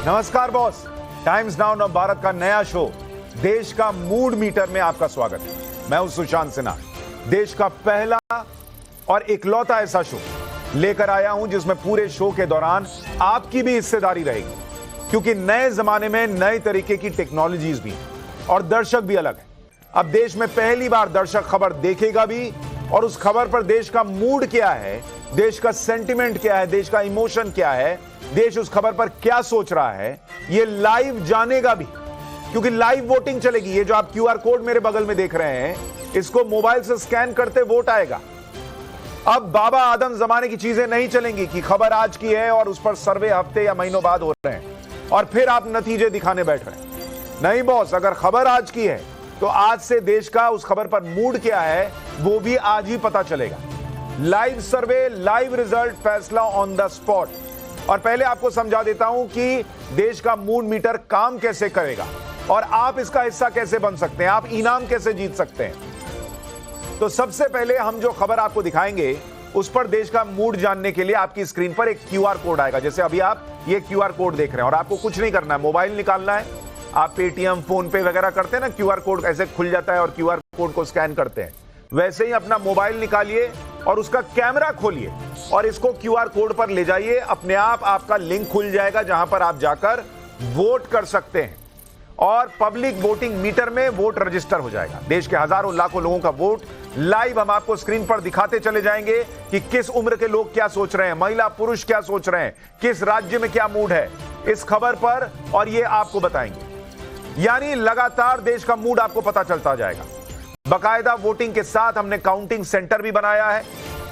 नमस्कार boss, times now नव भारत का नया शो देश का मूड मीटर में आपका स्वागत है। मैं हूं सुशांत सिन्हा। देश का पहला और इकलौता ऐसा शो लेकर आया हूं जिसमें पूरे शो के दौरान आपकी भी हिस्सेदारी रहेगी, क्योंकि नए जमाने में नए तरीके की टेक्नोलॉजीज भी हैं और दर्शक भी अलग है। अब देश में पहली बार दर्शक खबर देखेगा भी और उस खबर पर देश का मूड क्या है, देश का सेंटिमेंट क्या है, देश का इमोशन क्या है, देश उस खबर पर क्या सोच रहा है, ये लाइव जानेगा भी, क्योंकि लाइव वोटिंग चलेगी। ये जो आप क्यूआर कोड मेरे बगल में देख रहे हैं, इसको मोबाइल से स्कैन करते वोट आएगा। अब बाबा आदम जमाने की चीजें नहीं चलेंगी कि खबर आज की है और उस पर सर्वे हफ्ते या महीनों बाद हो रहे हैं और फिर आप नतीजे दिखाने बैठ रहे हैं। नहीं बॉस, अगर खबर आज की है तो आज से देश का उस खबर पर मूड क्या है वो भी आज ही पता चलेगा। लाइव सर्वे, लाइव रिजल्ट, फैसला ऑन द स्पॉट। और पहले आपको समझा देता हूं कि देश का मूड मीटर काम कैसे करेगा और आप इसका हिस्सा कैसे बन सकते हैं, आप इनाम कैसे जीत सकते हैं। तो सबसे पहले हम जो खबर आपको दिखाएंगे उस पर देश का मूड जानने के लिए आपकी स्क्रीन पर एक क्यूआर कोड आएगा। जैसे अभी आप ये क्यूआर कोड देख रहे हैं और आपको कुछ नहीं करना है, मोबाइल निकालना है। आप पेटीएम, फोन पे वगैरह करते हैं ना, क्यूआर कोड ऐसे खुल जाता है और क्यूआर कोड को स्कैन करते हैं, वैसे ही अपना मोबाइल निकालिए और उसका कैमरा खोलिए और इसको क्यूआर कोड पर ले जाइए। अपने आप आपका लिंक खुल जाएगा जहां पर आप जाकर वोट कर सकते हैं और पब्लिक वोटिंग मीटर में वोट रजिस्टर हो जाएगा। देश के हजारों लाखों लोगों का वोट लाइव हम आपको स्क्रीन पर दिखाते चले जाएंगे कि किस उम्र के लोग क्या सोच रहे हैं, महिला पुरुष क्या सोच रहे हैं, किस राज्य में क्या मूड है इस खबर पर, और ये आपको बताएंगे। यानी लगातार देश का मूड आपको पता चलता जाएगा। बाकायदा वोटिंग के साथ हमने काउंटिंग सेंटर भी बनाया है।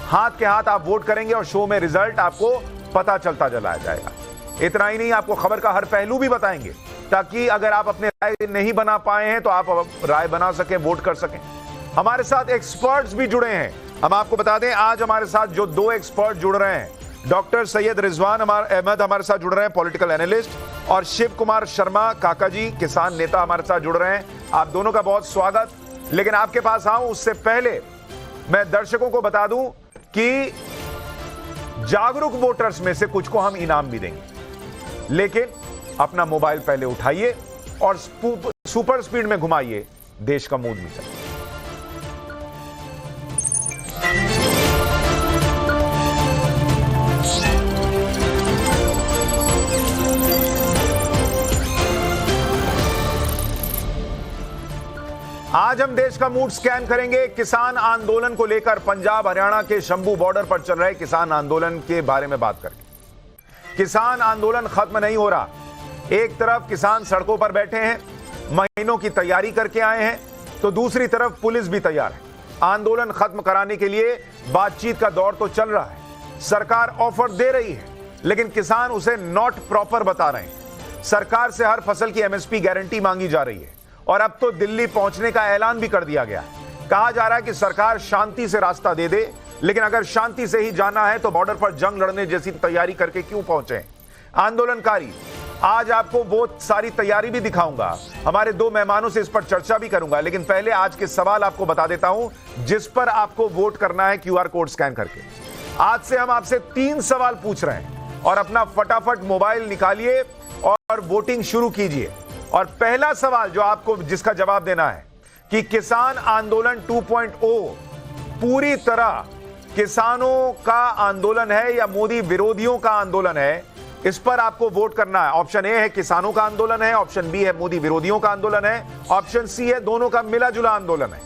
हाथ के हाथ आप वोट करेंगे और शो में रिजल्ट आपको पता चलता चला जाएगा। इतना ही नहीं, आपको खबर का हर पहलू भी बताएंगे ताकि अगर आप अपने राय नहीं बना पाए हैं तो आप राय बना सकें, वोट कर सकें। हमारे साथ एक्सपर्ट्स भी जुड़े हैं। हम आपको बता दें, आज हमारे साथ जो दो एक्सपर्ट जुड़ रहे हैं, डॉक्टर सैयद रिजवान अहमद हमारे साथ जुड़ रहे हैं, पॉलिटिकल एनालिस्ट, और शिव कुमार शर्मा काका जी, किसान नेता, हमारे साथ जुड़ रहे हैं। आप दोनों का बहुत स्वागत। लेकिन आपके पास आऊं उससे पहले मैं दर्शकों को बता दूं कि जागरूक वोटर्स में से कुछ को हम इनाम भी देंगे, लेकिन अपना मोबाइल पहले उठाइए और सुपर स्पीड में घुमाइए देश का मूड मीटर। आज हम देश का मूड स्कैन करेंगे किसान आंदोलन को लेकर। पंजाब हरियाणा के शंभू बॉर्डर पर चल रहे किसान आंदोलन के बारे में बात करके। किसान आंदोलन खत्म नहीं हो रहा। एक तरफ किसान सड़कों पर बैठे हैं, महीनों की तैयारी करके आए हैं, तो दूसरी तरफ पुलिस भी तैयार है। आंदोलन खत्म कराने के लिए बातचीत का दौर तो चल रहा है। सरकार ऑफर दे रही है, लेकिन किसान उसे नॉट प्रॉपर बता रहे हैं। सरकार से हर फसल की एमएसपी गारंटी मांगी जा रही है और अब तो दिल्ली पहुंचने का ऐलान भी कर दिया गया है। कहा जा रहा है कि सरकार शांति से रास्ता दे दे, लेकिन अगर शांति से ही जाना है तो बॉर्डर पर जंग लड़ने जैसी तैयारी करके क्यों पहुंचे आंदोलनकारी। आज आपको वो सारी तैयारी भी दिखाऊंगा, हमारे दो मेहमानों से इस पर चर्चा भी करूंगा। लेकिन पहले आज के सवाल आपको बता देता हूं जिस पर आपको वोट करना है क्यूआर कोड स्कैन करके। आज से हम आपसे 3 सवाल पूछ रहे हैं और अपना फटाफट मोबाइल निकालिए और वोटिंग शुरू कीजिए। और पहला सवाल जो आपको जिसका जवाब देना है कि किसान आंदोलन 2.0 पूरी तरह किसानों का आंदोलन है या मोदी विरोधियों का आंदोलन है, इस पर आपको वोट करना है। ऑप्शन ए है किसानों का आंदोलन है, ऑप्शन बी है मोदी विरोधियों का आंदोलन है, ऑप्शन सी है दोनों का मिला जुला आंदोलन है।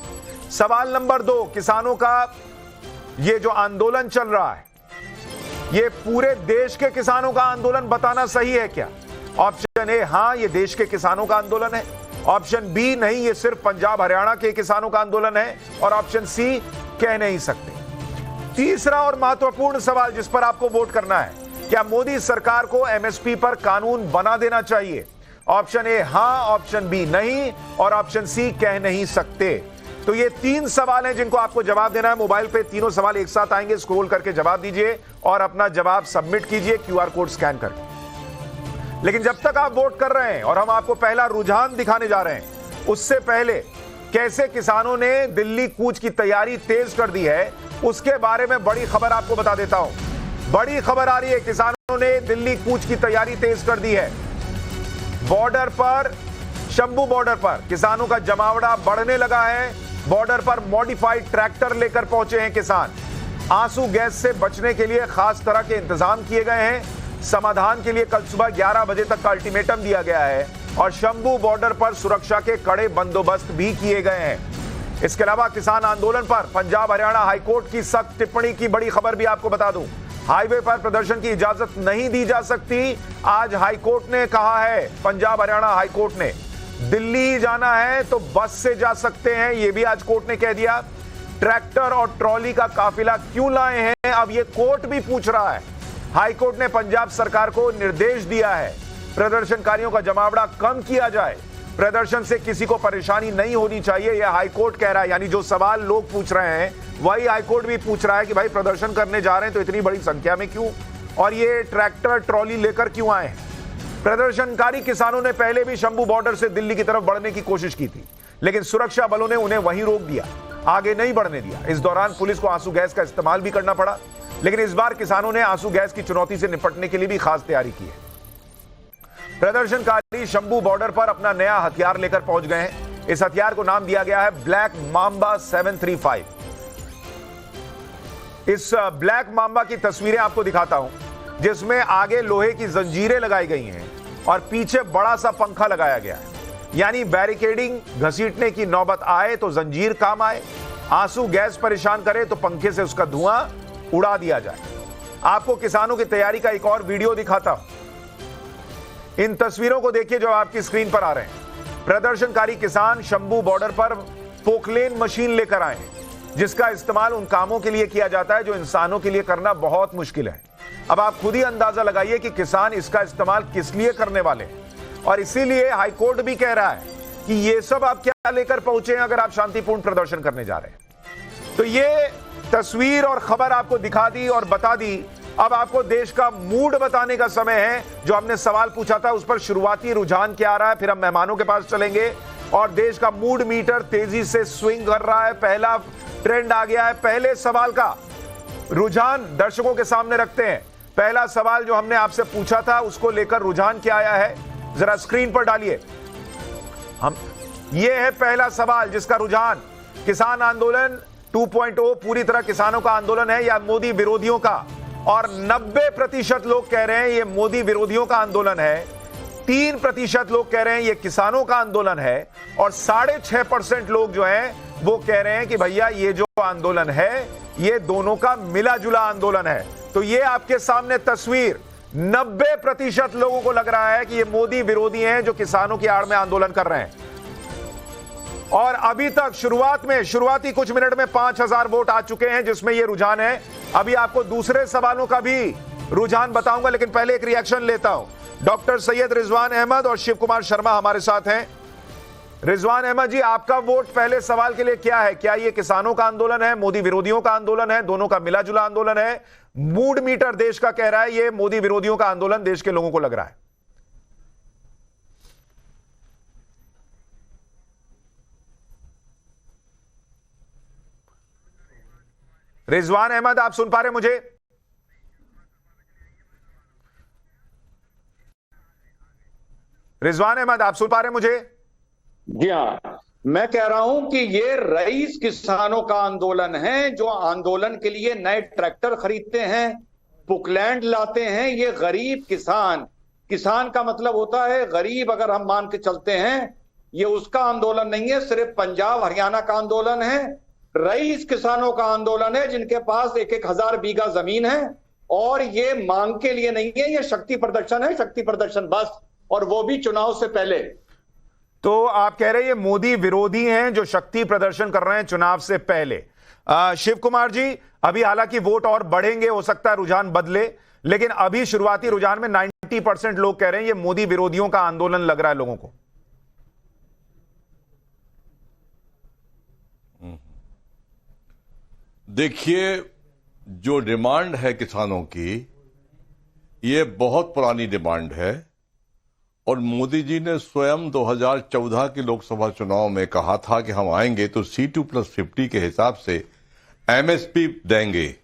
सवाल नंबर 2, किसानों का ये जो आंदोलन चल रहा है ये पूरे देश के किसानों का आंदोलन बताना सही है क्या? ऑप्शन ए हां, ये देश के किसानों का आंदोलन है, ऑप्शन बी नहीं, ये सिर्फ पंजाब हरियाणा के किसानों का आंदोलन है, और ऑप्शन सी कह नहीं सकते। तीसरा और महत्वपूर्ण सवाल जिस पर आपको वोट करना है, क्या मोदी सरकार को एमएसपी पर कानून बना देना चाहिए? ऑप्शन ए हां, ऑप्शन बी नहीं, और ऑप्शन सी कह नहीं सकते। तो ये 3 सवाल हैं जिनको आपको जवाब देना है। मोबाइल पे तीनों सवाल एक साथ आएंगे, स्क्रॉल करके जवाब दीजिए और अपना जवाब सबमिट कीजिए क्यूआर कोड स्कैन करके। लेकिन जब तक आप वोट कर रहे हैं और हम आपको पहला रुझान दिखाने जा रहे हैं, उससे पहले कैसे किसानों ने दिल्ली कूच की तैयारी तेज कर दी है उसके बारे में बड़ी खबर आपको बता देता हूं। बड़ी खबर आ रही है, किसानों ने दिल्ली कूच की तैयारी तेज कर दी है। बॉर्डर पर, शंभू बॉर्डर पर किसानों का जमावड़ा बढ़ने लगा है। बॉर्डर पर मॉडिफाइड ट्रैक्टर लेकर पहुंचे हैं किसान। आंसू गैस से बचने के लिए खास तरह के इंतजाम किए गए हैं। समाधान के लिए कल सुबह 11 बजे तक का अल्टीमेटम दिया गया है और शंभू बॉर्डर पर सुरक्षा के कड़े बंदोबस्त भी किए गए हैं। इसके अलावा किसान आंदोलन पर पंजाब हरियाणा हाईकोर्ट की सख्त टिप्पणी की बड़ी खबर भी आपको बता दूं। हाईवे पर प्रदर्शन की इजाजत नहीं दी जा सकती, आज हाईकोर्ट ने कहा है। पंजाब हरियाणा हाईकोर्ट ने दिल्ली जाना है तो बस से जा सकते हैं, यह भी आज कोर्ट ने कह दिया। ट्रैक्टर और ट्रॉली का काफिला क्यों लाए हैं, अब यह कोर्ट भी पूछ रहा है। हाईकोर्ट ने पंजाब सरकार को निर्देश दिया है प्रदर्शनकारियों का जमावड़ा कम किया जाए, प्रदर्शन से किसी को परेशानी नहीं होनी चाहिए, यह हाईकोर्ट कह रहा है। यानी जो सवाल लोग पूछ रहे हैं वही हाईकोर्ट भी पूछ रहा है कि भाई प्रदर्शन करने जा रहे हैं तो इतनी बड़ी संख्या में क्यों, और ये ट्रैक्टर ट्रॉली लेकर क्यों आए हैं। प्रदर्शनकारी किसानों ने पहले भी शंभू बॉर्डर से दिल्ली की तरफ बढ़ने की कोशिश की थी, लेकिन सुरक्षा बलों ने उन्हें वहीं रोक दिया, आगे नहीं बढ़ने दिया। इस दौरान पुलिस को आंसू गैस का इस्तेमाल भी करना पड़ा, लेकिन इस बार किसानों ने आंसू गैस की चुनौती से निपटने के लिए भी खास तैयारी की है। प्रदर्शनकारी शंभू बॉर्डर पर अपना नया हथियार लेकर पहुंच गए हैं। इस हथियार को नाम दिया गया है ब्लैक मांबा 735। इस ब्लैक मांबा की तस्वीरें आपको दिखाता हूं, जिसमें आगे लोहे की जंजीरें लगाई गई हैं और पीछे बड़ा सा पंखा लगाया गया है। यानी बैरिकेडिंग घसीटने की नौबत आए तो जंजीर काम आए, आंसू गैस परेशान करे तो पंखे से उसका धुआं उड़ा दिया जाए। आपको किसानों की तैयारी का एक और वीडियो दिखाता हूं। इन तस्वीरों को देखिए जो आपकी स्क्रीन पर आ रहे हैं। प्रदर्शनकारी किसान शंभू बॉर्डर पर पोकलेन मशीन लेकर आए हैं, जिसका इस्तेमाल उन कामों के लिए किया जाता है जो इंसानों के लिए करना बहुत मुश्किल है। अब आप खुद ही अंदाजा लगाइए कि किसान इसका इस्तेमाल किस लिए करने वाले हैं, और इसीलिए हाईकोर्ट भी कह रहा है कि ये सब आप क्या लेकर पहुंचे हैं अगर आप शांतिपूर्ण प्रदर्शन करने जा रहे हैं। तो ये तस्वीर और खबर आपको दिखा दी और बता दी। अब आपको देश का मूड बताने का समय है। जो हमने सवाल पूछा था उस पर शुरुआती रुझान क्या आ रहा है, फिर हम मेहमानों के पास चलेंगे और देश का मूड मीटर तेजी से स्विंग कर रहा है। पहला ट्रेंड आ गया है। पहले सवाल का रुझान दर्शकों के सामने रखते हैं। पहला सवाल जो हमने आपसे पूछा था उसको लेकर रुझान क्या आया है, जरा स्क्रीन पर डालिए। ये है पहला सवाल जिसका रुझान किसान आंदोलन 2.0 पूरी तरह किसानों का आंदोलन है या मोदी विरोधियों का, और 90% लोग कह रहे हैं ये मोदी विरोधियों का आंदोलन है, 3% लोग कह रहे हैं ये किसानों का आंदोलन है, और 6.5% लोग जो हैं वो कह रहे हैं कि भैया ये जो आंदोलन है ये दोनों का मिला जुला आंदोलन है। तो ये आपके सामने तस्वीर, 90% लोगों को लग रहा है कि ये मोदी विरोधी हैं जो किसानों की आड़ में आंदोलन कर रहे हैं। और अभी तक शुरुआती कुछ मिनट में 5000 वोट आ चुके हैं जिसमें ये रुझान है। अभी आपको दूसरे सवालों का भी रुझान बताऊंगा, लेकिन पहले एक रिएक्शन लेता हूं। डॉक्टर सैयद रिजवान अहमद और शिव कुमार शर्मा हमारे साथ हैं। रिजवान अहमद जी, आपका वोट पहले सवाल के लिए क्या है? क्या ये किसानों का आंदोलन है, मोदी विरोधियों का आंदोलन है, दोनों का मिला जुला आंदोलन है? मूड मीटर देश का कह रहा है ये मोदी विरोधियों का आंदोलन देश के लोगों को लग रहा है। रिजवान अहमद, आप सुन पा रहे मुझे? रिजवान अहमद, आप सुन पा रहे मुझे? जी हाँ, मैं कह रहा हूं कि ये रईस किसानों का आंदोलन है जो आंदोलन के लिए नए ट्रैक्टर खरीदते हैं, पुकलैंड लाते हैं। ये गरीब किसान का मतलब होता है गरीब, अगर हम मान के चलते हैं। ये उसका आंदोलन नहीं है, सिर्फ पंजाब हरियाणा का आंदोलन है। रईस किसानों का आंदोलन है जिनके पास 1-1 हजार बीघा जमीन है, और ये मांग के लिए नहीं है, ये शक्ति प्रदर्शन है, शक्ति प्रदर्शन बस, और वो भी चुनाव से पहले। तो आप कह रहे हैं ये मोदी विरोधी हैं जो शक्ति प्रदर्शन कर रहे हैं चुनाव से पहले। शिव कुमार जी, अभी हालांकि वोट और बढ़ेंगे, हो सकता है रुझान बदले, लेकिन अभी शुरुआती रुझान में 90% लोग कह रहे हैं ये मोदी विरोधियों का आंदोलन लग रहा है लोगों को। देखिए, जो डिमांड है किसानों की, ये बहुत पुरानी डिमांड है, और मोदी जी ने स्वयं 2014 के लोकसभा चुनाव में कहा था कि हम आएंगे तो C2+50 के हिसाब से MSP देंगे।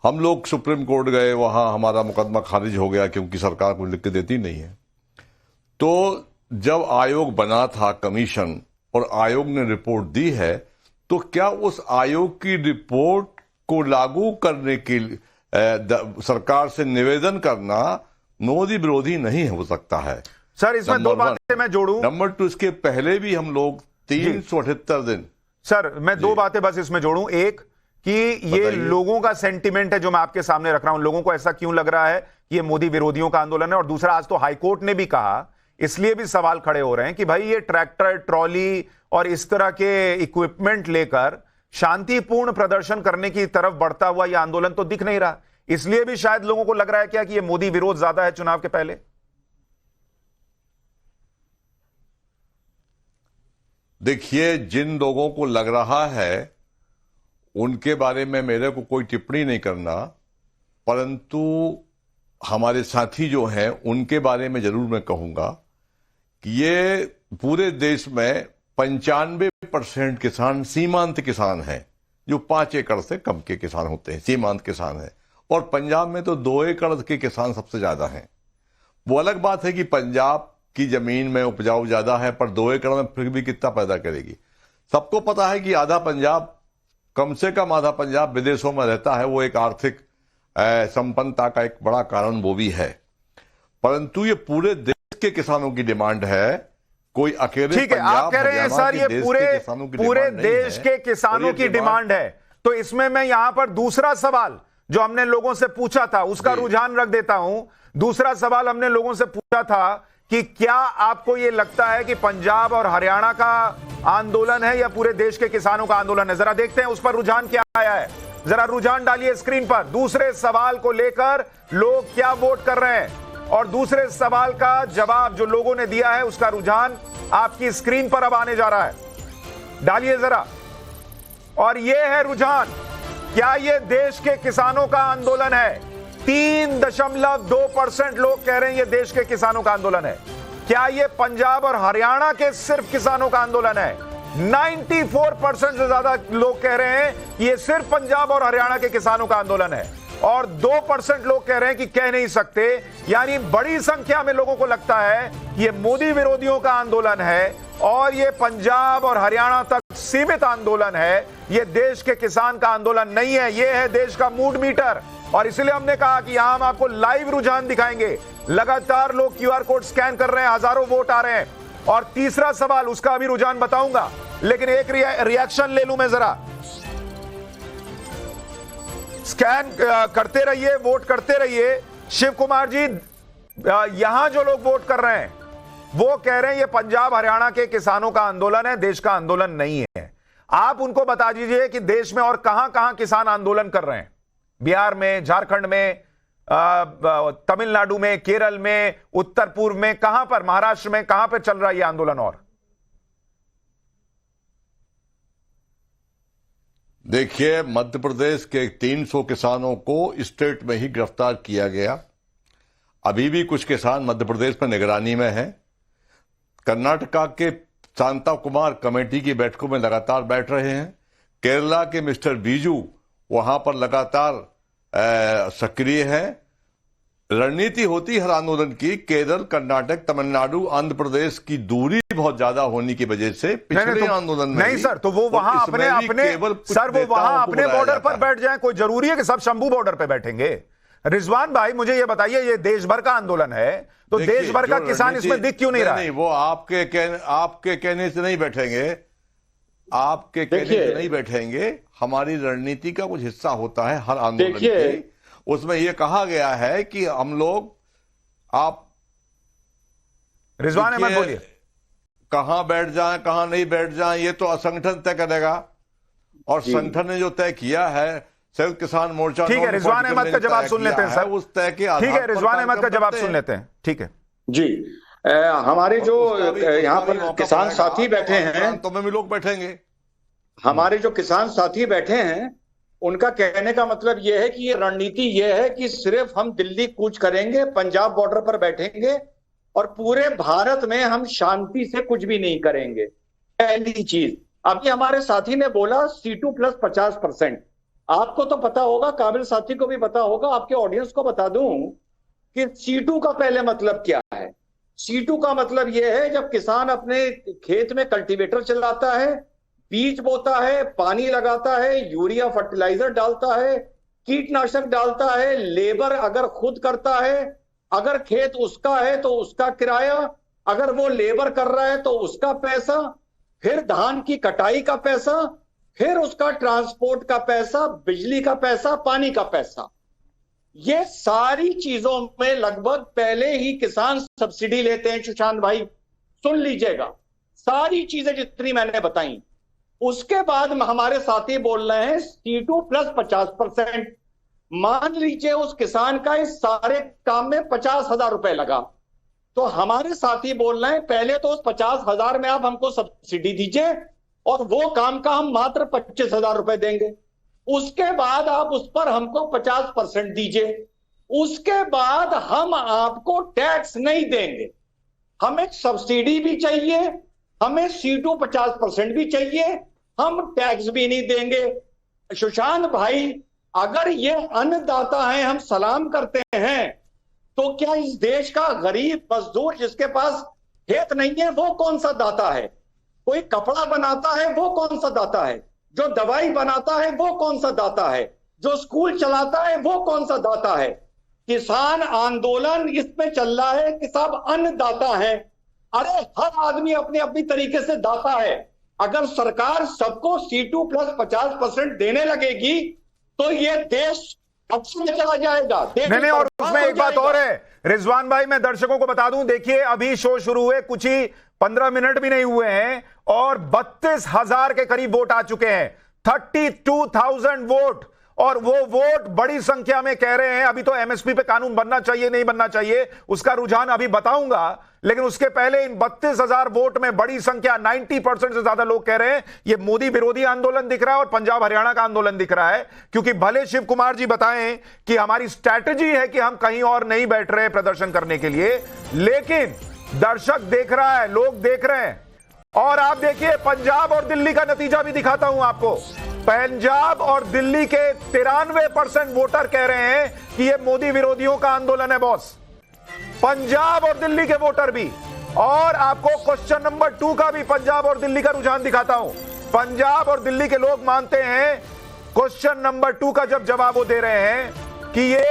हम लोग सुप्रीम कोर्ट गए, वहां हमारा मुकदमा खारिज हो गया क्योंकि सरकार कुछ लिख के देती नहीं है। तो जब आयोग बना था कमीशन और आयोग ने रिपोर्ट दी है, तो क्या उस आयोग की रिपोर्ट को लागू करने के लिए सरकार से निवेदन करना मोदी विरोधी नहीं हो सकता है? सर इसमें दो बातें मैं जोड़ूं। नंबर 2, इसके पहले भी हम लोग 378 दिन। सर मैं दो बातें बस इसमें जोड़ूं। एक कि ये लोगों का सेंटिमेंट है जो मैं आपके सामने रख रहा हूं, लोगों को ऐसा क्यों लग रहा है कि ये मोदी विरोधियों का आंदोलन है। और दूसरा, आज तो हाईकोर्ट ने भी कहा, इसलिए भी सवाल खड़े हो रहे हैं कि भाई ये ट्रैक्टर, ट्रॉली और इस तरह के इक्विपमेंट लेकर शांतिपूर्ण प्रदर्शन करने की तरफ बढ़ता हुआ यह आंदोलन तो दिख नहीं रहा। इसलिए भी शायद लोगों को लग रहा है क्या कि ये मोदी विरोध ज्यादा है चुनाव के पहले। देखिए, जिन लोगों को लग रहा है उनके बारे में मेरे को कोई टिप्पणी नहीं करना, परंतु हमारे साथी जो हैं उनके बारे में जरूर मैं कहूंगा कि ये पूरे देश में 95% किसान सीमांत किसान हैं, जो 5 एकड़ से कम के किसान होते हैं, सीमांत किसान हैं। और पंजाब में तो 2 एकड़ के किसान सबसे ज्यादा हैं। वो अलग बात है कि पंजाब की जमीन में उपजाऊ ज्यादा है, पर 2 एकड़ में फिर भी कितना पैदा करेगी। सबको पता है कि आधा पंजाब, कम से कम आधा पंजाब विदेशों में रहता है। वो एक आर्थिक संपन्नता का एक बड़ा कारण वो भी है। परंतु ये पूरे देश के किसानों की डिमांड है, कोई अकेले। ठीक है, आप कह रहे हैं सर ये पूरे देश के किसानों की डिमांड है। तो इसमें मैं यहां पर दूसरा सवाल जो हमने लोगों से पूछा था उसका रुझान रख देता हूं। दूसरा सवाल हमने लोगों से पूछा था कि क्या आपको यह लगता है कि पंजाब और हरियाणा का आंदोलन है या पूरे देश के किसानों का आंदोलन है। जरा देखते हैं उस पर रुझान क्या आया है, जरा रुझान डालिए स्क्रीन पर। दूसरे सवाल को लेकर लोग क्या वोट कर रहे हैं और दूसरे सवाल का जवाब जो लोगों ने दिया है उसका रुझान आपकी स्क्रीन पर अब आने जा रहा है, डालिए जरा। और यह है रुझान, क्या यह देश के किसानों का आंदोलन है? 3.2% लोग कह रहे हैं यह देश के किसानों का आंदोलन है। क्या यह पंजाब और हरियाणा के सिर्फ किसानों का आंदोलन है? 94% से ज्यादा लोग कह रहे हैं यह सिर्फ पंजाब और हरियाणा के किसानों का आंदोलन है। और 2% लोग कह रहे हैं कि कह नहीं सकते। यानी बड़ी संख्या में लोगों को लगता है यह मोदी विरोधियों का आंदोलन है और यह पंजाब और हरियाणा तक सीमित आंदोलन है, यह देश के किसान का आंदोलन नहीं है। यह है देश का मूड मीटर। और इसलिए हमने कहा कि यहां हम आपको लाइव रुझान दिखाएंगे। लगातार लोग क्यूआर कोड स्कैन कर रहे हैं, हजारों वोट आ रहे हैं। और तीसरा सवाल, उसका अभी रुझान बताऊंगा, लेकिन एक रिएक्शन ले लूं मैं जरा। स्कैन करते रहिए, वोट करते रहिए। शिव कुमार जी, यहां जो लोग वोट कर रहे हैं वो कह रहे हैं ये पंजाब हरियाणा के किसानों का आंदोलन है, देश का आंदोलन नहीं है। आप उनको बता दीजिए कि देश में और कहां कहां किसान आंदोलन कर रहे हैं। बिहार में, झारखंड में, तमिलनाडु में, केरल में, उत्तर पूर्व में, कहां पर, महाराष्ट्र में कहां पर चल रहा है यह आंदोलन? और देखिए, मध्य प्रदेश के 300 किसानों को स्टेट में ही गिरफ्तार किया गया। अभी भी कुछ किसान मध्य प्रदेश में निगरानी में हैं। कर्नाटका के शांता कुमार कमेटी की बैठकों में लगातार बैठ रहे हैं। केरला के मिस्टर बीजू वहां पर लगातार सक्रिय है। रणनीति होती हर आंदोलन की, केरल, कर्नाटक, तमिलनाडु, आंध्र प्रदेश की दूरी बहुत ज्यादा होने की वजह से पिछले आंदोलन में नहीं सर, तो वो वहां अपने सर वो वहां अपने बॉर्डर पर बैठ जाएं। कोई जरूरी है कि सब शंभू बॉर्डर पर बैठेंगे? रिजवान भाई, मुझे ये बताइए, ये देश भर का आंदोलन है तो देश भर का किसान इसमें दिख क्यों नहीं रहा? नहीं, वो आपके कहने से नहीं बैठेंगे, आपके कहने से नहीं बैठेंगे। हमारी रणनीति का कुछ हिस्सा होता है हर आंदोलन के। उसमें यह कहा गया है कि हम लोग, आप रिजवान अहमद बोलिए, कहां बैठ जाएं कहां नहीं बैठ जाएं ये तो संगठन तय करेगा। और संगठन ने जो तय किया है, संयुक्त किसान मोर्चा, ठीक है, रिजवान अहमद का जवाब सुन लेते हैं सर, उस तय के आधार, ठीक है, रिजवान अहमद का जवाब सुन लेते हैं। ठीक है जी, हमारे जो यहाँ पर किसान साथी बैठे हैं, तो में भी लोग बैठेंगे। हमारे जो किसान साथी बैठे हैं उनका कहने का मतलब यह है कि ये रणनीति यह है कि सिर्फ हम दिल्ली कूच करेंगे, पंजाब बॉर्डर पर बैठेंगे और पूरे भारत में हम शांति से कुछ भी नहीं करेंगे। पहली चीज, अभी हमारे साथी ने बोला C2 प्लस 50%। आपको तो पता होगा, काबिल साथी को भी पता होगा, आपके ऑडियंस को बता दूं कि C2 का पहले मतलब क्या है। C2 का मतलब यह है जब किसान अपने खेत में कल्टीवेटर चलाता है, बीज बोता है, पानी लगाता है, यूरिया फर्टिलाइजर डालता है, कीटनाशक डालता है, लेबर अगर खुद करता है, अगर खेत उसका है तो उसका किराया, अगर वो लेबर कर रहा है तो उसका पैसा, फिर धान की कटाई का पैसा, फिर उसका ट्रांसपोर्ट का पैसा, बिजली का पैसा, पानी का पैसा, ये सारी चीजों में लगभग पहले ही किसान सब्सिडी लेते हैं। सुशांत भाई सुन लीजिएगा, सारी चीजें जितनी मैंने बताई, उसके बाद हमारे साथी बोल रहे हैं C2 प्लस 50%। मान लीजिए उस किसान का इस सारे काम में 50,000 रुपए लगा, तो हमारे साथी बोल रहे हैं पहले तो उस 50,000 में आप हमको सब्सिडी दीजिए और वो काम का हम मात्र 25,000 रुपए देंगे, उसके बाद आप उस पर हमको 50% दीजिए, उसके बाद हम आपको टैक्स नहीं देंगे, हमें सब्सिडी भी चाहिए, हमें C2 50% भी चाहिए, हम टैक्स भी नहीं देंगे। सुशांत भाई, अगर ये अन्नदाता है, हम सलाम करते हैं, तो क्या इस देश का गरीब मजदूर जिसके पास खेत नहीं है वो कौन सा दाता है? कोई कपड़ा बनाता है वो कौन सा दाता है? जो दवाई बनाता है वो कौन सा दाता है? जो स्कूल चलाता है वो कौन सा दाता है? किसान आंदोलन इसमें चल रहा है कि सब अन्नदाता है। अरे हर आदमी अपने अपनी तरीके से दाता है। अगर सरकार सबको C2 प्लस 50% देने लगेगी तो ये देश अब से चला जाएगा। नहीं, और उसमें एक बात और है रिजवान भाई, मैं दर्शकों को बता दूं, देखिए अभी शो शुरू हुए कुछ ही 15 मिनट भी नहीं हुए हैं और 32,000 के करीब वोट आ चुके हैं, 32,000 वोट, और वो वोट बड़ी संख्या में कह रहे हैं अभी तो MSP पे कानून बनना चाहिए, नहीं बनना चाहिए, उसका रुझान अभी बताऊंगा, लेकिन उसके पहले इन 32,000 वोट में बड़ी संख्या 90% से ज्यादा लोग कह रहे हैं ये मोदी विरोधी आंदोलन दिख रहा है और पंजाब हरियाणा का आंदोलन दिख रहा है। क्योंकि भले शिव कुमार जी बताएं कि हमारी स्ट्रैटेजी है कि हम कहीं और नहीं बैठ रहे प्रदर्शन करने के लिए, लेकिन दर्शक देख रहा है, लोग देख रहे हैं। और आप देखिए पंजाब और दिल्ली का नतीजा भी दिखाता हूं आपको। पंजाब और दिल्ली के 93% वोटर कह रहे हैं कि यह मोदी विरोधियों का आंदोलन है बॉस, पंजाब और दिल्ली के वोटर भी। और आपको क्वेश्चन नंबर 2 का भी पंजाब और दिल्ली का रुझान दिखाता हूं। पंजाब और दिल्ली के लोग मानते हैं, क्वेश्चन नंबर 2 का जब जवाब वो दे रहे हैं कि ये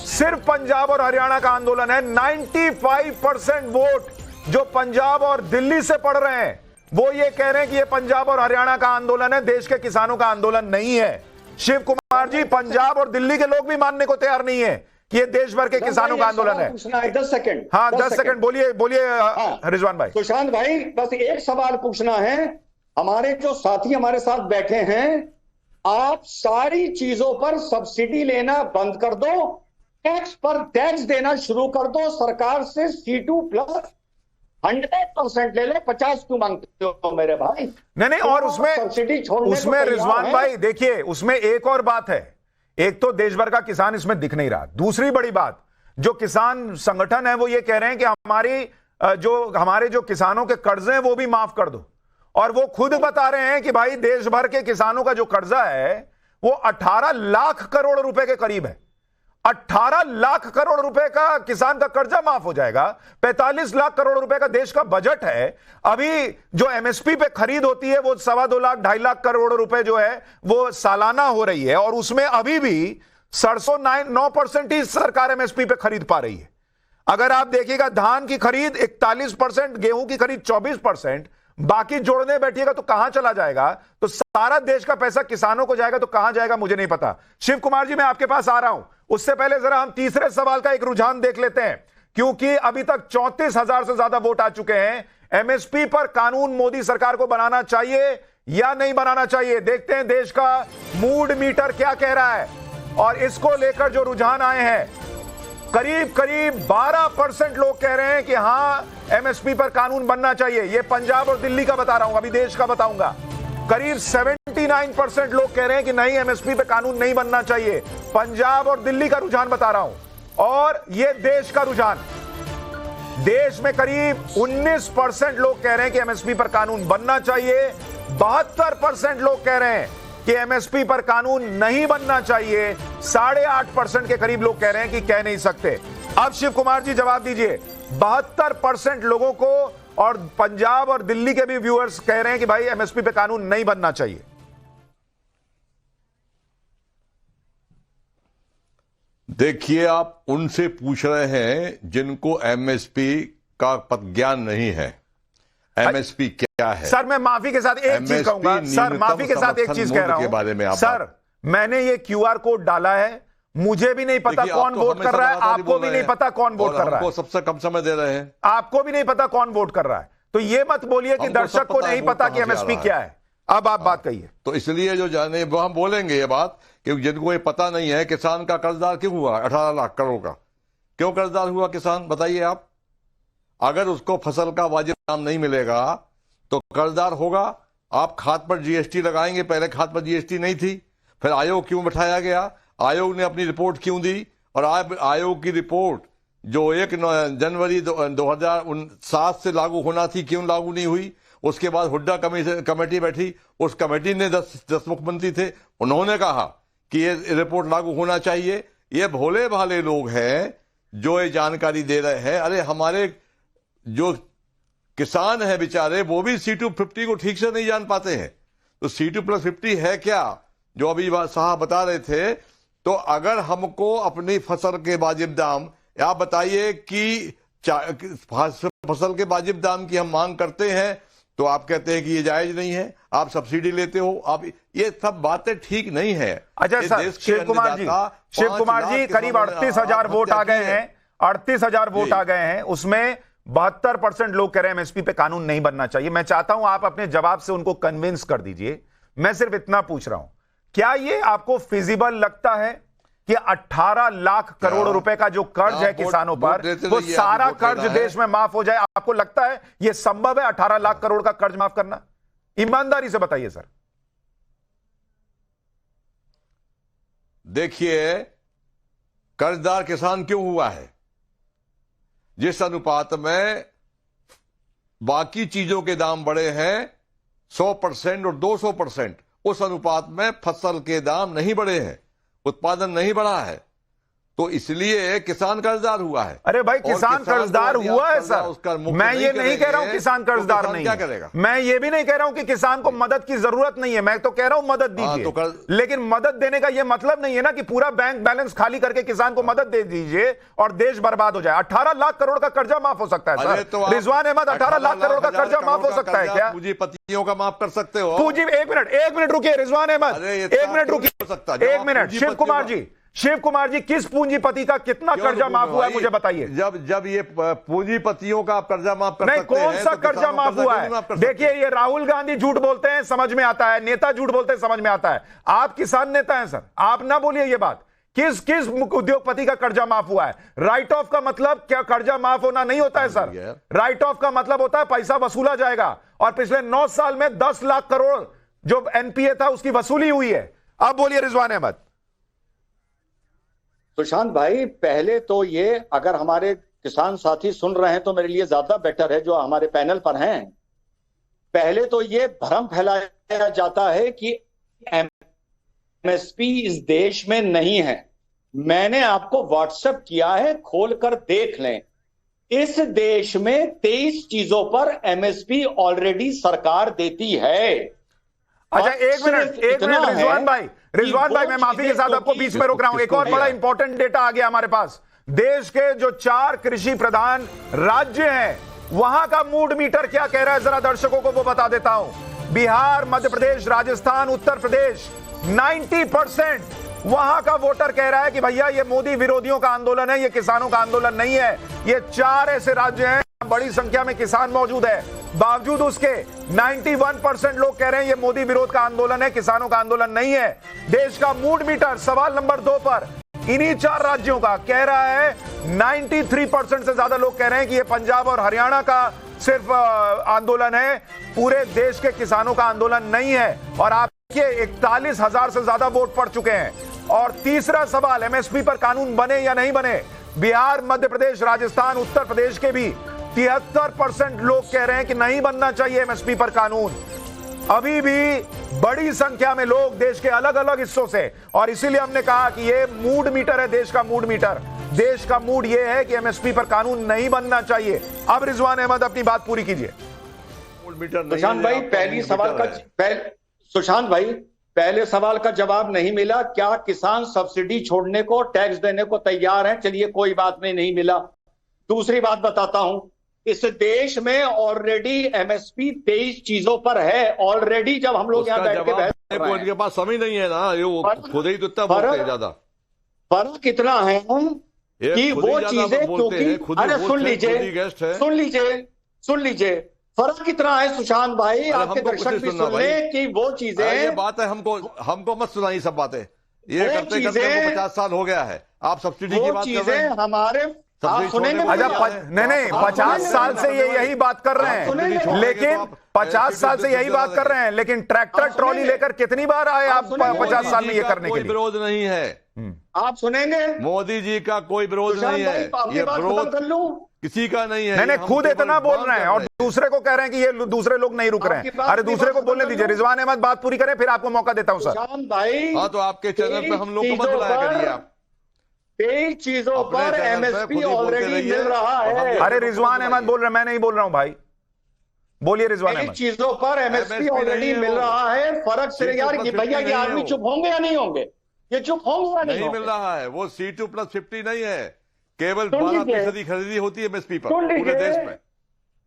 सिर्फ पंजाब और हरियाणा का आंदोलन है। 95% वोट जो पंजाब और दिल्ली से पढ़ रहे हैं वो ये कह रहे हैं कि ये पंजाब और हरियाणा का आंदोलन है, देश के किसानों का आंदोलन नहीं है। शिव कुमार जी, पंजाब और दिल्ली के लोग भी मानने को तैयार नहीं है कि ये देश भर के किसानों का आंदोलन है। 10 सेकंड, हाँ 10 सेकंड, बोलिए बोलिए रिजवान भाई। सुशांत भाई, बस एक सवाल पूछना है, हमारे जो साथी हमारे साथ बैठे हैं, आप सारी चीजों पर सब्सिडी लेना बंद कर दो, टैक्स पर टैक्स देना शुरू कर दो, सरकार से C2 प्लस 100% ले ले, 50 क्यों मांगते हो मेरे भाई? नहीं, और उसमें रिजवान भाई देखिए, उसमें एक और बात है, एक तो देश भर का किसान इसमें दिख नहीं रहा, दूसरी बड़ी बात जो किसान संगठन है वो ये कह रहे हैं कि हमारे जो किसानों के कर्जे हैं वो भी माफ कर दो। और वो खुद बता रहे हैं कि भाई देश भर के किसानों का जो कर्जा है वो 18 लाख करोड़ रुपए के करीब है। 18 लाख करोड़ रुपए का किसान का कर्जा माफ हो जाएगा। 45 लाख करोड़ रुपए का देश का बजट है। अभी जो MSP पे खरीद होती है वो 2.25 लाख 2.5 लाख करोड़ रुपए जो है वो सालाना हो रही है, और उसमें अभी भी 9% ही सरकार MSP पे खरीद पा रही है। अगर आप देखिएगा धान की खरीद 41%, गेहूं की खरीद 24%, बाकी जोड़ने बैठिएगा तो कहां चला जाएगा? तो सारा देश का पैसा किसानों को जाएगा तो कहां जाएगा मुझे नहीं पता। शिव कुमार जी, मैं आपके पास आ रहा हूं, उससे पहले जरा हम तीसरे सवाल का एक रुझान देख लेते हैं, क्योंकि अभी तक 34,000 से ज्यादा वोट आ चुके हैं। MSP पर कानून मोदी सरकार को बनाना चाहिए या नहीं बनाना चाहिए? देखते हैं देश का मूड मीटर क्या कह रहा है। और इसको लेकर जो रुझान आए हैं, करीब करीब 12% लोग कह रहे हैं कि हां MSP पर कानून बनना चाहिए। ये पंजाब और दिल्ली का बता रहा हूं, अभी देश का बताऊंगा। करीब 79% लोग कह रहे हैं कि नहीं, MSP पे कानून नहीं बनना चाहिए। पंजाब और दिल्ली का रुझान बता रहा हूं। और ये देश का रुझान, देश में करीब 19% लोग कह रहे हैं कि MSP पर कानून बनना चाहिए। 72% लोग कह रहे हैं कि MSP पर कानून नहीं बनना चाहिए। 8.5% के करीब लोग कह रहे हैं कि कह नहीं सकते। अब शिव कुमार जी जवाब दीजिए, 72% लोगों को और पंजाब और दिल्ली के भी व्यूअर्स कह रहे हैं कि भाई एमएसपी पे कानून नहीं बनना चाहिए। देखिए, आप उनसे पूछ रहे हैं जिनको एमएसपी का ज्ञान नहीं है। एमएसपी क्या है? सर मैं माफी के साथ एक चीज कहूंगा, सर माफी के साथ एक चीज कह रहा हूं बारे में सर, मैंने ये क्यूआर कोड डाला है, मुझे भी नहीं पता कौन वोट कर रहा है, आपको भी नहीं पता कौन वोट कर रहा है, सबसे कम समय दे रहे हैं, आपको भी नहीं पता कौन वोट कर रहा है, तो ये मत बोलिए कि दर्शक को नहीं पता कि एमएसपी क्या है। अब आप बात कहिए। तो इसलिए जो जाने वो हम बोलेंगे ये बात कि जिनको ये पता नहीं है, किसान का कर्जदार क्यों हुआ 18 लाख करोड़ का, क्यों कर्जदार हुआ किसान, बताइए आप। अगर उसको फसल का वाजिब दाम नहीं मिलेगा तो कर्जदार होगा। आप खाद पर जीएसटी लगाएंगे, पहले खाद पर जीएसटी नहीं थी, फिर आयोग क्यों बिठाया गया, आयोग ने अपनी रिपोर्ट क्यों दी, और आयोग की रिपोर्ट जो 1 जनवरी 2007 से लागू होना थी क्यों लागू नहीं हुई। उसके बाद हुड्डा कमेटी बैठी, उस कमेटी ने 10 मुख्यमंत्री थे, उन्होंने कहा कि ये रिपोर्ट लागू होना चाहिए। ये भोले भाले लोग हैं जो ये जानकारी दे रहे हैं। अरे हमारे जो किसान हैं बेचारे, वो भी C250 को ठीक से नहीं जान पाते हैं। तो C2+50 है क्या, जो अभी साहब बता रहे थे। तो अगर हमको अपनी फसल के वाजिब दाम, आप बताइए कि फसल के वाजिब दाम की हम मांग करते हैं तो आप कहते हैं कि ये जायज नहीं है, आप सब्सिडी लेते हो, आप ये सब बातें ठीक नहीं है। अच्छा सर, शिव कुमार जी करीब 38,000 वोट आ गए हैं, 38,000 वोट आ गए हैं, उसमें 72% लोग कह रहे हैं एमएसपी पे कानून नहीं बनना चाहिए। मैं चाहता हूं आप अपने जवाब से उनको कन्विंस कर दीजिए। मैं सिर्फ इतना पूछ रहा हूं, क्या ये आपको फिजिबल लगता है कि 18 लाख करोड़ रुपए का जो कर्ज है किसानों पर, वो सारा कर्ज देश में माफ हो जाए? आपको लगता है यह संभव है 18 लाख करोड़ का कर्ज माफ करना? ईमानदारी से बताइए सर। देखिए, कर्जदार किसान क्यों हुआ है? जिस अनुपात में बाकी चीजों के दाम बढ़े हैं 100% और 200%, उस अनुपात में फसल के दाम नहीं बढ़े हैं, उत्पादन नहीं बढ़ा है, तो इसलिए किसान कर्जदार हुआ है। अरे भाई, किसान कर्जदार हुआ है सर, मैं ये नहीं कह रहा हूं किसान कर्जदार नहीं क्या करेगा। मैं ये भी नहीं कह रहा हूं कि किसान को मदद की जरूरत नहीं है, मैं तो कह रहा हूं मदद दीजिए, लेकिन मदद देने का ये मतलब नहीं है ना कि पूरा बैंक बैलेंस खाली करके किसान को मदद दे दीजिए और देश बर्बाद हो जाए। 18 लाख करोड़ का कर्जा माफ हो सकता है सर। तो रिजवान अहमद, 18 लाख करोड़ का कर्जा माफ हो सकता है क्या? पूंजीपतियों का माफ कर सकते हो? पूंजी, एक मिनट रुकिए रिजवान अहमद, एक मिनट रुकिए, एक मिनट। शिव कुमार जी, किस पूंजीपति का कितना कर्जा माफ हुआ है मुझे बताइए। जब ये पूंजीपतियों का कर्जा माफ कर नहीं, सकते कौन हैं, सा तो कर्जा माफ हुआ है? देखिए, ये राहुल गांधी झूठ बोलते हैं, समझ में आता है, नेता झूठ बोलते हैं, समझ में आता है। आप किसान नेता हैं सर, आप ना बोलिए ये बात। किस उद्योगपति का कर्जा माफ हुआ है? राइट ऑफ का मतलब क्या कर्जा माफ होना नहीं होता है सर। राइट ऑफ का मतलब होता है पैसा वसूला जाएगा, और पिछले 9 साल में 10 लाख करोड़ जो एनपीए था उसकी वसूली हुई है। अब बोलिए रिजवान अहमद। सुशांत भाई, पहले तो ये, अगर हमारे किसान साथी सुन रहे हैं तो मेरे लिए ज्यादा बेटर है जो हमारे पैनल पर हैं। पहले तो ये भ्रम फैलाया जाता है कि एमएसपी इस देश में नहीं है। मैंने आपको व्हाट्सएप किया है, खोलकर देख लें। इस देश में 23 चीजों पर एमएसपी ऑलरेडी सरकार देती है। अच्छा, एक मिनट रिजवान भाई, मैं माफी के साथ आपको बीच में रोक रहा हूं। एक और बड़ा इंपॉर्टेंट डेटा आ गया हमारे पास। देश के जो 4 कृषि प्रधान राज्य हैं, वहां का मूड मीटर क्या कह रहा है, जरा दर्शकों को वो बता देता हूं। बिहार, मध्य प्रदेश, राजस्थान, उत्तर प्रदेश, 90% वहां का वोटर कह रहा है कि भैया ये मोदी विरोधियों का आंदोलन है, ये किसानों का आंदोलन नहीं है। ये 4 ऐसे राज्य हैं, बड़ी संख्या में किसान मौजूद है, बावजूद उसके 91% लोग कह रहे हैं ये मोदी विरोध का आंदोलन है, किसानों का आंदोलन नहीं है। देश का मूड मीटर सवाल नंबर 2 पर इन्हीं 4 राज्यों का कह रहा है, 93% से ज्यादा लोग कह रहे हैं कि ये पंजाब और हरियाणा का सिर्फ आंदोलन है, पूरे देश के किसानों का आंदोलन नहीं है। और आप देखिए, 41,000 से ज्यादा वोट पड़ चुके हैं। और तीसरा सवाल, एमएसपी पर कानून बने या नहीं बने, बिहार, मध्य प्रदेश, राजस्थान, उत्तर प्रदेश के भी 73% लोग कह रहे हैं कि नहीं बनना चाहिए एमएसपी पर कानून। अभी भी बड़ी संख्या में लोग देश के अलग अलग हिस्सों से, और इसीलिए हमने कहा कि ये मूड मीटर है, देश का मूड मीटर। देश का मूड यह है कि एमएसपी पर कानून नहीं बनना चाहिए। अब रिजवान अहमद अपनी बात पूरी कीजिए। सुशांत भाई, सुशांत भाई, पहले सवाल का जवाब नहीं मिला। क्या किसान सब्सिडी छोड़ने को, टैक्स देने को तैयार हैं? चलिए कोई बात नहीं मिला। दूसरी बात बताता हूं, इस देश में ऑलरेडी एमएसपी 23 चीजों पर है ऑलरेडी। जब हम लोग यहाँ बैठ के बहस कर रहे हैं, इनके पास समय नहीं है ना, ये वो खुद ही तो इतना बोलते हैं ज्यादा। फर्क कितना है कि वो चीजें, क्योंकि अरे सुन लीजिए फर्क कितना है सुशांत भाई, आपके दर्शक भी सुन लें कि वो चीजें, ये बात है, हमको मत सुनाइए सब बातें। ये करते करते 50 साल हो गया है, आप सब्सिडी की बात कर रहे हैं। हमारे आप सुनेंगे? नहीं 50 साल से ये यही बात कर रहे हैं, लेकिन 50 साल से यही बात कर रहे हैं, लेकिन ट्रैक्टर ट्रॉली लेकर कितनी बार आए आप 50 साल में ये करने के लिए? कोई विरोध नहीं है, आप सुनेंगे? मोदी जी का कोई विरोध नहीं है, ये विरोध किसी का नहीं है। नहीं खुद इतना बोल रहे हैं और दूसरे को कह रहे हैं कि ये दूसरे लोग नहीं रुक रहे हैं। अरे दूसरे को बोलने दीजिए, रिजवान अहमद बात पूरी करें, फिर आपको मौका देता हूं सर। भाई हाँ, तो आपके चैनल पे हम लोग को मत बुलाया करिए आप। 23 चीजों पर एमएसपी ऑलरेडी मिल रहा है। अरे रिजवान अहमद बोल रहे हैं, मैं नहीं बोल रहा हूं भाई, बोलिए रिजवान अहमद। चीजों पर एमएसपी ऑलरेडी मिल रहा है। फर्क सिर्फ यार कि भैया ये आदमी चुप होंगे या नहीं होंगे, ये चुप होंगे या नहीं मिल रहा है। वो C2+50 नहीं है, केवल 12% खरीदी होती है एमएसपी पर पूरे देश में।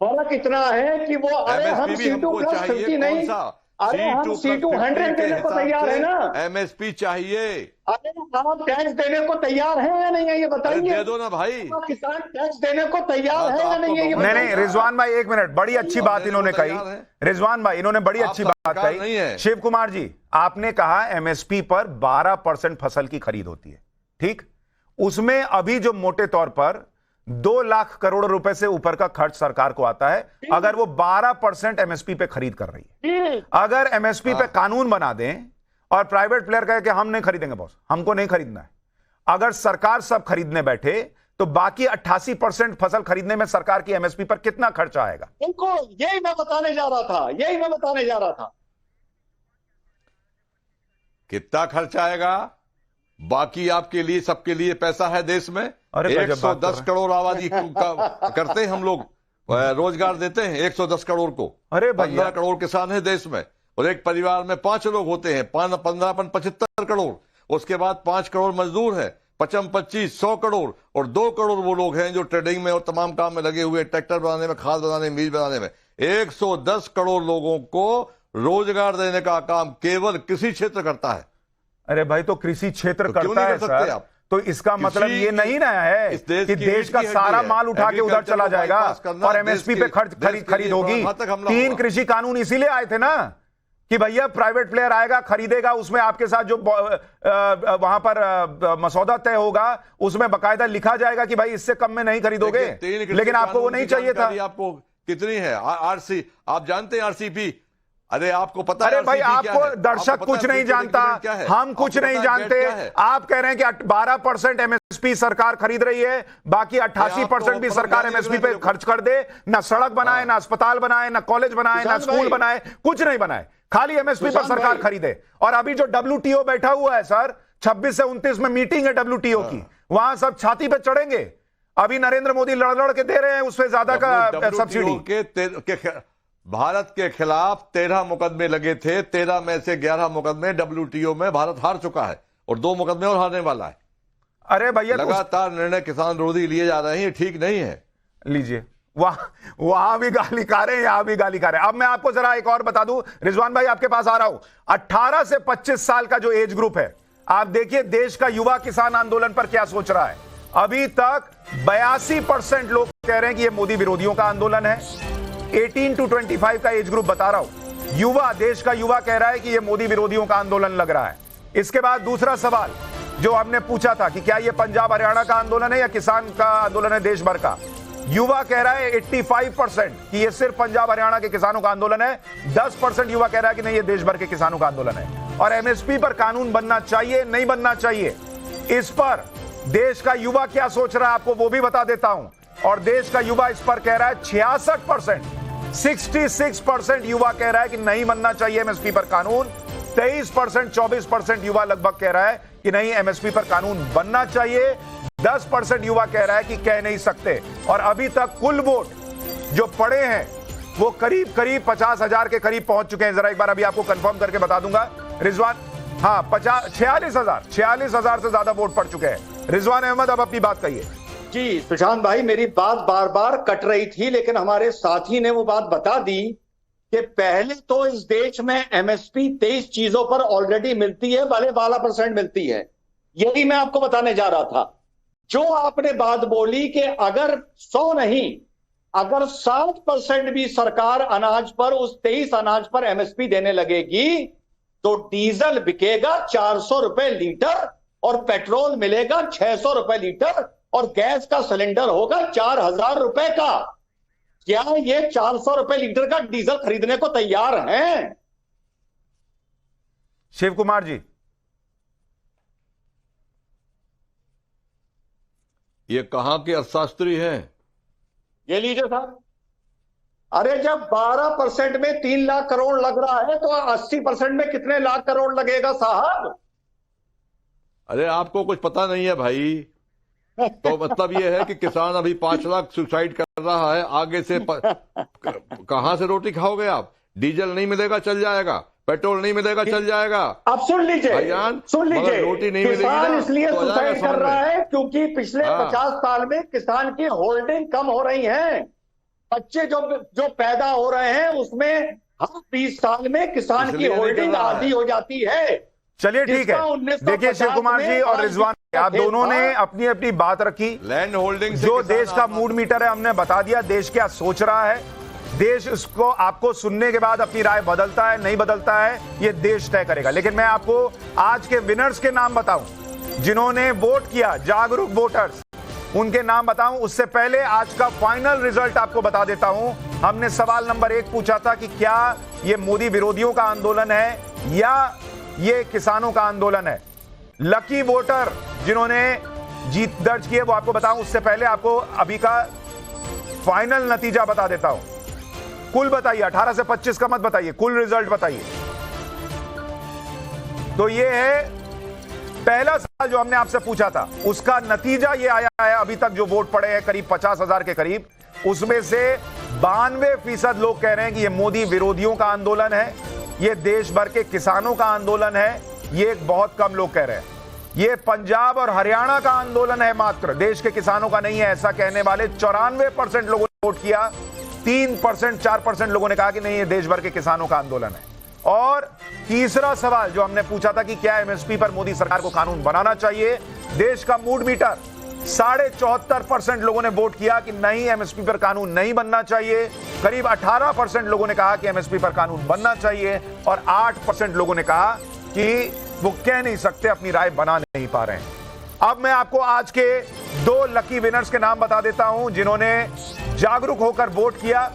फर्क इतना है कि वो, अरे हम C2+50 नहीं, अरे हम C200 देने को तैयार है ना। एमएसपी चाहिए। अरे आप टैक्स देने को तैयार है या नहीं है ये बताइए। दे दो ना भाई, किसान टैक्स देने को तैयार है या नहीं है ये बताइए। नहीं रिजवान भाई एक मिनट, बड़ी अच्छी बात इन्होंने कही। रिजवान भाई इन्होंने बड़ी अच्छी बात कही। शिव कुमार जी, आपने कहा एमएसपी पर 12% फसल की खरीद होती है, ठीक? उसमें अभी जो मोटे तौर पर 2 लाख करोड़ रुपए से ऊपर का खर्च सरकार को आता है, अगर वो 12% एमएसपी पे खरीद कर रही है। अगर एमएसपी पे कानून बना दें और प्राइवेट प्लेयर कहे कि हम नहीं खरीदेंगे बॉस, हमको नहीं खरीदना है, अगर सरकार सब खरीदने बैठे तो बाकी 88% फसल खरीदने में सरकार की एमएसपी पर कितना खर्च आएगा? इनको यही मैं बताने जा रहा था, कितना खर्च आएगा। बाकी आपके लिए, सबके लिए पैसा है देश में। 110 करोड़ आबादी करते हैं हम लोग, रोजगार देते हैं 110 करोड़ को। अरे 15 करोड़ किसान है देश में, और एक परिवार में 5 लोग होते हैं, 75 करोड़। उसके बाद 5 करोड़ मजदूर है, 25 100 करोड़, और 2 करोड़ वो लोग हैं जो ट्रेडिंग में और तमाम काम में लगे हुए, ट्रैक्टर बनाने में, खाद बनाने में, बीज बनाने में। 110 करोड़ लोगों को रोजगार देने का काम केवल कृषि क्षेत्र करता है। अरे भाई, तो कृषि क्षेत्र करता है सर, तो इसका मतलब ये नहीं ना है कि देश का सारा माल उठा के उधर चला जाएगा और एमएसपी पे खरीद होगी। 3 कृषि कानून इसीलिए आए थे ना कि भैया प्राइवेट प्लेयर आएगा, खरीदेगा, उसमें आपके साथ जो वहां पर मसौदा तय होगा उसमें बकायदा लिखा जाएगा कि भाई इससे कम में नहीं खरीदोगे, लेकिन आपको वो नहीं चाहिए था। आपको कितनी है आरसी, आप जानते हैं आरसीपी? अरे आपको पता है? अरे भाई, आपको दर्शक कुछ नहीं जानता, हम कुछ नहीं जानते। आप कह रहे हैं कि 12% एमएसपी सरकार खरीद रही है, बाकी 88% भी सरकार एमएसपी पे खर्च कर दे। ना सड़क बनाए, ना अस्पताल बनाए, ना कॉलेज बनाए, ना स्कूल बनाए, कुछ नहीं बनाए, खाली एमएसपी पर सरकार खरीदे। और अभी जो WTO बैठा हुआ है सर, 26 से 29 में मीटिंग है WTO की, वहां सब छाती पे चढ़ेंगे। अभी नरेंद्र मोदी लड़ के दे रहे हैं उससे ज्यादा का सब्सिडी। भारत के खिलाफ 13 मुकदमे लगे थे, 13 में से 11 मुकदमे WTO में भारत हार चुका है, और 2 मुकदमे और हारने वाला है। अरे भैया, लगातार निर्णय किसान विरोधी लिए जा रहे हैं, ठीक नहीं है। लीजिए, वहां भी गाली खा रहे हैं, यहां भी गाली खा रहे हैं। अब मैं आपको जरा एक और बता दूं, रिजवान भाई आपके पास आ रहा हूं। 18 से 25 साल का जो एज ग्रुप है, आप देखिए देश का युवा किसान आंदोलन पर क्या सोच रहा है। अभी तक 82% लोग कह रहे हैं कि यह मोदी विरोधियों का आंदोलन है। 18 to 25 का एज ग्रुप बता रहा हूं, युवा, देश का युवा कह रहा है कि यह मोदी विरोधियों का आंदोलन लग रहा है। इसके बाद दूसरा सवाल जो हमने पूछा था कि क्या यह पंजाब हरियाणा का आंदोलन है या किसान का आंदोलन है देश भर का, युवा कह रहा है 85% कि यह सिर्फ पंजाब हरियाणा के किसानों का आंदोलन है। 10% युवा कह रहा है कि नहीं, यह देश भर के किसानों का आंदोलन है। और एमएसपी पर कानून बनना चाहिए, नहीं बनना चाहिए, इस पर देश का युवा क्या सोच रहा है आपको वो भी बता देता हूं। और देश का युवा इस पर कह रहा है 66%, 66% युवा कह रहा है कि नहीं बनना चाहिए एमएसपी पर कानून। 23%, 24% युवा लगभग कह रहा है कि नहीं, एमएसपी पर कानून बनना चाहिए। 10% युवा कह रहा है कि कह नहीं सकते। और अभी तक कुल वोट जो पड़े हैं वो करीब 50,000 के करीब पहुंच चुके हैं। जरा एक बार अभी आपको कंफर्म करके बता दूंगा रिजवान। हाँ, 46,000 से ज्यादा वोट पड़ चुके हैं। रिजवान अहमद, अब अपनी बात कहिए। जी सुशांत भाई, मेरी बात बार बार कट रही थी, लेकिन हमारे साथी ने वो बात बता दी कि पहले तो इस देश में एमएसपी 23 चीजों पर ऑलरेडी मिलती है, भले 12% मिलती है। यही मैं आपको बताने जा रहा था। जो आपने बात बोली कि अगर 100 नहीं, अगर 60% भी सरकार अनाज पर, उस 23 अनाज पर एमएसपी देने लगेगी तो डीजल बिकेगा 400 रुपए लीटर और पेट्रोल मिलेगा 600 रुपए लीटर और गैस का सिलेंडर होगा 4,000 रुपए का। क्या ये 400 रुपए लीटर का डीजल खरीदने को तैयार हैं? शिव कुमार जी, ये कहां के अर्थशास्त्री हैं? ये लीजिए साहब। अरे जब 12% में 3 लाख करोड़ लग रहा है तो 80% में कितने लाख करोड़ लगेगा साहब? अरे आपको कुछ पता नहीं है भाई। तो मतलब ये है कि किसान अभी 5 लाख सुसाइड कर रहा है, आगे से कहां से रोटी खाओगे आप? डीजल नहीं मिलेगा चल जाएगा, पेट्रोल नहीं मिलेगा चल जाएगा। अब सुन लीजिए, भाईजान, सुन लीजिए, रोटी नहीं मिलेगी किसान ना, इसलिए तो सुसाइड कर रहा है क्योंकि पिछले हाँ। 50 साल में किसान की होल्डिंग कम हो रही है। बच्चे जो पैदा हो रहे हैं उसमें हर 20 साल में किसान की इसलिए नहीं होल्डिंग कर रहा है। आधी हो जाती है। चलिए ठीक जिसका है। 1950 देखिए शिव कुमार जी और में रिजवान, आप दोनों ने अपनी अपनी बात रखी। लैंड होल्डिंग से जो किसान देश का मूड मीटर है हमने बता दिया, देश क्या सोच रहा है। देश इसको आपको सुनने के बाद अपनी राय बदलता है नहीं बदलता है ये देश तय करेगा। लेकिन मैं आपको आज के विनर्स के नाम बताऊं जिन्होंने वोट किया, जागरूक वोटर्स, उनके नाम बताऊं उससे पहले आज का फाइनल रिजल्ट आपको बता देता हूं। हमने सवाल नंबर 1 पूछा था कि क्या ये मोदी विरोधियों का आंदोलन है या ये किसानों का आंदोलन है। लकी वोटर जिन्होंने जीत दर्ज की है वो आपको बताऊं उससे पहले आपको अभी का फाइनल नतीजा बता देता हूं। कुल बताइए, 18 से 25 का मत बताइए, कुल रिजल्ट बताइए। तो ये है पहला सवाल जो हमने आपसे पूछा था, उसका नतीजा ये आया है। अभी तक जो वोट पड़े हैं करीब 50,000 के करीब, उसमें से 92% लोग कह रहे हैं कि ये मोदी विरोधियों का आंदोलन है, ये देश भर के किसानों का आंदोलन है। ये बहुत कम लोग कह रहे हैं ये पंजाब और हरियाणा का आंदोलन है, मात्र देश के किसानों का नहीं है। ऐसा कहने वाले 94% लोगों ने वोट किया। 3%, 4% लोगों ने कहा कि नहीं ये देश भर के किसानों का आंदोलन है। और तीसरा सवाल जो हमने पूछा था कि क्या एमएसपी पर मोदी सरकार को कानून बनाना चाहिए, देश का मूड मीटर 74.5% लोगों ने वोट किया कि नहीं एमएसपी पर कानून नहीं बनना चाहिए। करीब 18% लोगों ने कहा कि एमएसपी पर कानून बनना चाहिए और 8% लोगों ने कहा कि वो कह नहीं सकते, अपनी राय बना नहीं पा रहे हैं। अब मैं आपको आज के 2 लकी विनर्स के नाम बता देता हूं जिन्होंने जागरूक होकर वोट किया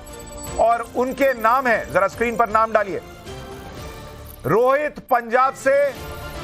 और उनके नाम है, जरा स्क्रीन पर नाम डालिए। रोहित पंजाब से,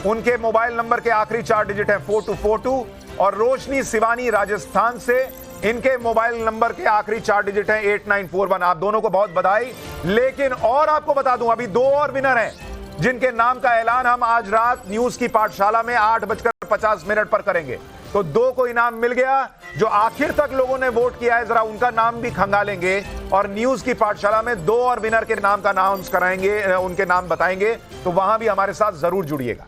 उनके मोबाइल नंबर के आखिरी 4 डिजिट हैं 4242, और रोशनी सिवानी राजस्थान से, इनके मोबाइल नंबर के आखिरी 4 डिजिट हैं 8941। आप दोनों को बहुत बधाई। लेकिन और आपको बता दूं अभी 2 और विनर हैं जिनके नाम का ऐलान हम आज रात न्यूज की पाठशाला में 8:50 पर करेंगे। तो 2 को इनाम मिल गया। जो आखिर तक लोगों ने वोट किया है जरा उनका नाम भी खंगालेंगे और न्यूज की पाठशाला में 2 और विनर के नाम का अनाउंस कराएंगे, उनके नाम बताएंगे। तो वहां भी हमारे साथ जरूर जुड़िएगा।